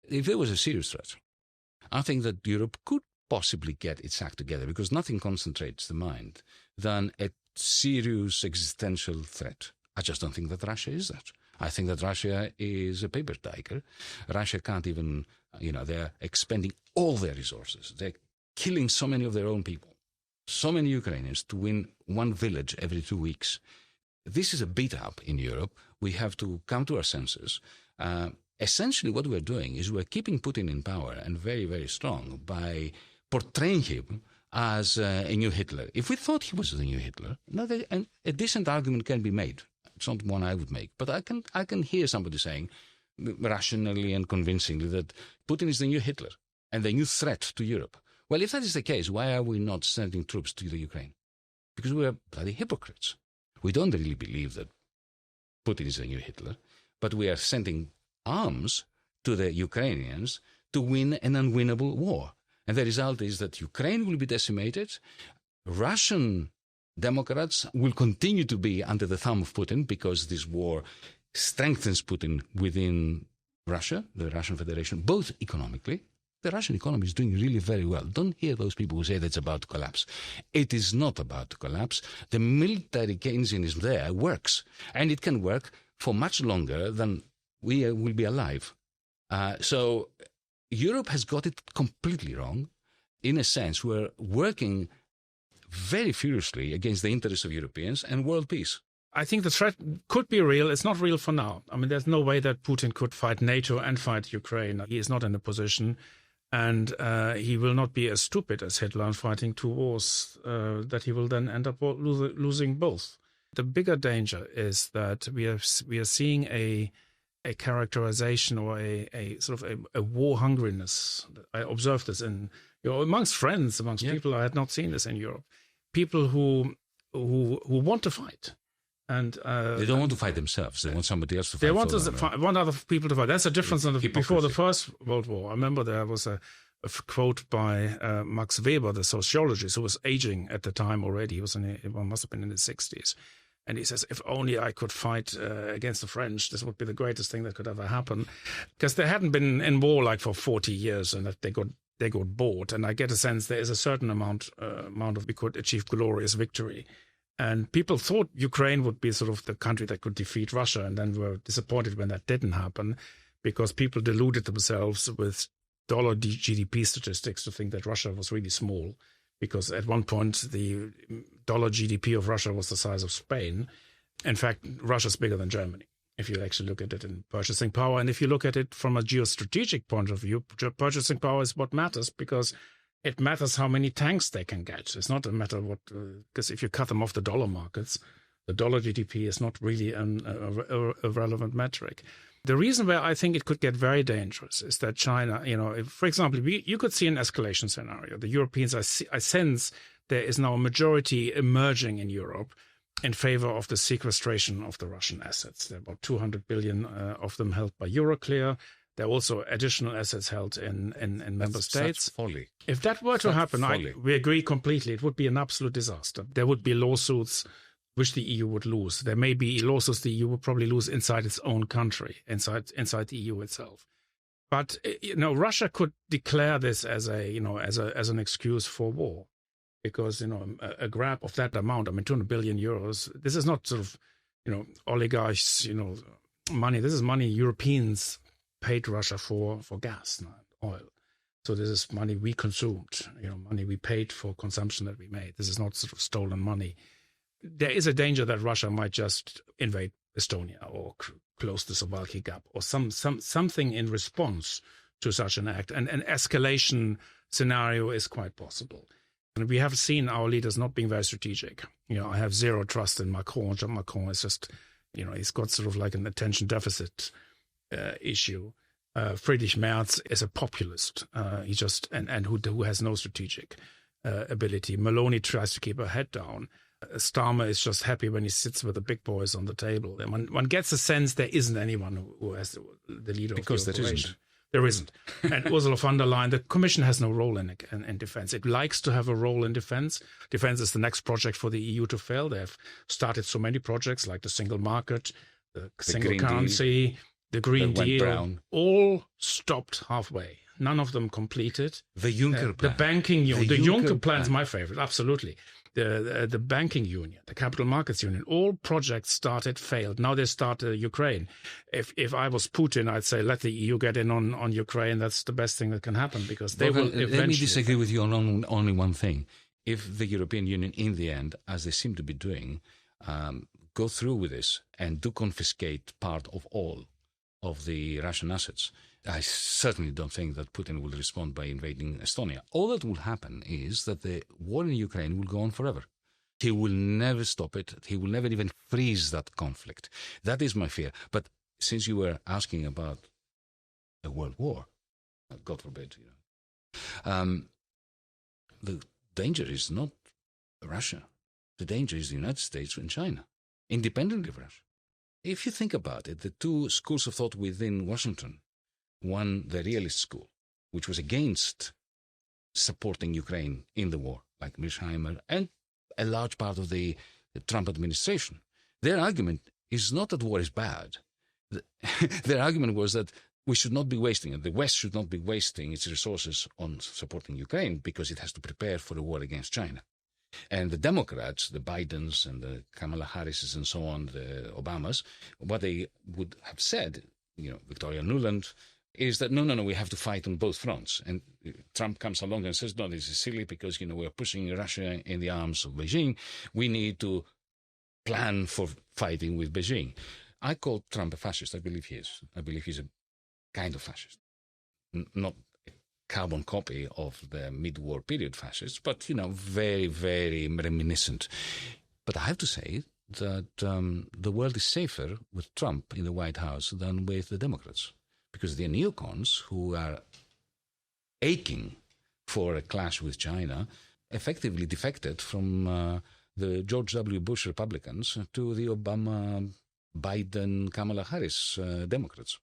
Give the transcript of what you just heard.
if there was a serious threat, I think that Europe could possibly get its act together, because nothing concentrates the mind than a serious existential threat. I just don't think that Russia is that. I think that Russia is a paper tiger. Russia can't even, they're expending all their resources. They're killing so many of their own people, so many Ukrainians to win one village every 2 weeks. This is a beat up in Europe. We have to come to our senses. Essentially, what we're doing is we're keeping Putin in power and very, very strong by portraying him as a new Hitler. If we thought he was the new Hitler, a decent argument can be made. It's not one I would make, but I can hear somebody saying rationally and convincingly that Putin is the new Hitler and the new threat to Europe. Well, if that is the case, why are we not sending troops to the Ukraine? Because we are bloody hypocrites. We don't really believe that Putin is the new Hitler, but we are sending arms to the Ukrainians to win an unwinnable war. And the result is that Ukraine will be decimated. Russian Democrats will continue to be under the thumb of Putin because this war strengthens Putin within Russia, the Russian Federation, both economically. The Russian economy is doing really very well. Don't hear those people who say that it's about to collapse. It is not about to collapse. The military Keynesianism there works, and it can work for much longer than we will be alive. So Europe has got it completely wrong. In a sense, we're working very furiously against the interests of Europeans and world peace. I think the threat could be real. It's not real for now. I mean, there's no way that Putin could fight NATO and fight Ukraine. He is not in a position, and he will not be as stupid as Hitler in fighting two wars that he will then end up losing both. The bigger danger is that we are seeing a characterization or a sort of a war hungriness. I observed this amongst friends, amongst people. I had not seen this in Europe. People who want to fight. And they don't want to fight themselves. They want somebody else to fight. They want other people to fight. That's a difference before the First World War. I remember there was a quote by Max Weber, the sociologist, who was aging at the time already. He must have been in his 60s. And he says, if only I could fight against the French, this would be the greatest thing that could ever happen. Because they hadn't been in war like for 40 years, and that they got bored. And I get a sense there is a certain amount of we could achieve glorious victory. And people thought Ukraine would be sort of the country that could defeat Russia, and then were disappointed when that didn't happen, because people deluded themselves with dollar GDP statistics to think that Russia was really small, because at one point the dollar GDP of Russia was the size of Spain. In fact, Russia's bigger than Germany, if you actually look at it in purchasing power. And if you look at it from a geostrategic point of view, purchasing power is what matters, because it matters how many tanks they can get. It's not a matter what, because if you cut them off the dollar markets, the dollar GDP is not really a relevant metric. The reason where I think it could get very dangerous is that China, if, for example, you could see an escalation scenario. The Europeans, I sense there is now a majority emerging in Europe in favor of the sequestration of the Russian assets. There are about 200 billion of them held by Euroclear. There are also additional assets held in member states. Such folly. If that were to happen, we agree completely. It would be an absolute disaster. There would be lawsuits which the EU would lose. There may be lawsuits the EU would probably lose inside its own country, inside the EU itself. But Russia could declare this as an excuse for war, because a grab of that amount, 200 billion euros. This is not sort of oligarchs money. This is money Europeans paid Russia for gas and oil. So this is money we consumed, money we paid for consumption that we made. This is not sort of stolen money. There is a danger that Russia might just invade Estonia or close the Suwalki Gap or something in response to such an act. And an escalation scenario is quite possible. And we have seen our leaders not being very strategic. I have zero trust in Macron. Macron is just, he's got sort of like an attention deficit issue. Friedrich Merz is a populist. He just and who has no strategic ability. Meloni tries to keep her head down. Starmer is just happy when he sits with the big boys on the table. And one gets a sense there isn't anyone who has the leader because of the operation. There isn't. And Ursula von der Leyen, the Commission has no role in defense. It likes to have a role in defense. Defense is the next project for the EU to fail. They have started so many projects like the single market, the single currency, the Green Deal, brown. all stopped halfway. None of them completed. The Juncker plan. The banking union. The Juncker plan is plan. my favorite, absolutely. The banking union, the capital markets union, all projects started, failed. Now they start Ukraine. If I was Putin, I'd say let the EU get in on Ukraine. That's the best thing that can happen, because they will eventually... Let me disagree with you on only one thing. If the European Union, in the end, as they seem to be doing, go through with this and do confiscate part of all of the Russian assets, I certainly don't think that Putin will respond by invading Estonia. All that will happen is that the war in Ukraine will go on forever. He will never stop it. He will never even freeze that conflict. That is my fear. But since you were asking about a world war, God forbid, the danger is not Russia. The danger is the United States and China, independently of Russia. If you think about it, the two schools of thought within Washington, one, the realist school, which was against supporting Ukraine in the war, like Münchau and a large part of the Trump administration. Their argument is not that war is bad. Their argument was that we should not be wasting it. The West should not be wasting its resources on supporting Ukraine because it has to prepare for a war against China. And the Democrats, the Bidens and the Kamala Harrises and so on, the Obamas, what they would have said, Victoria Nuland, is that, no, we have to fight on both fronts. And Trump comes along and says, no, this is silly because, we're pushing Russia in the arms of Beijing. We need to plan for fighting with Beijing. I call Trump a fascist. I believe he is. I believe he's a kind of fascist. Not a carbon copy of the mid-war period fascists, but, very, very reminiscent. But I have to say that the world is safer with Trump in the White House than with the Democrats. Because the neocons, who are aching for a clash with China, effectively defected from the George W. Bush Republicans to the Obama, Biden, Kamala Harris Democrats.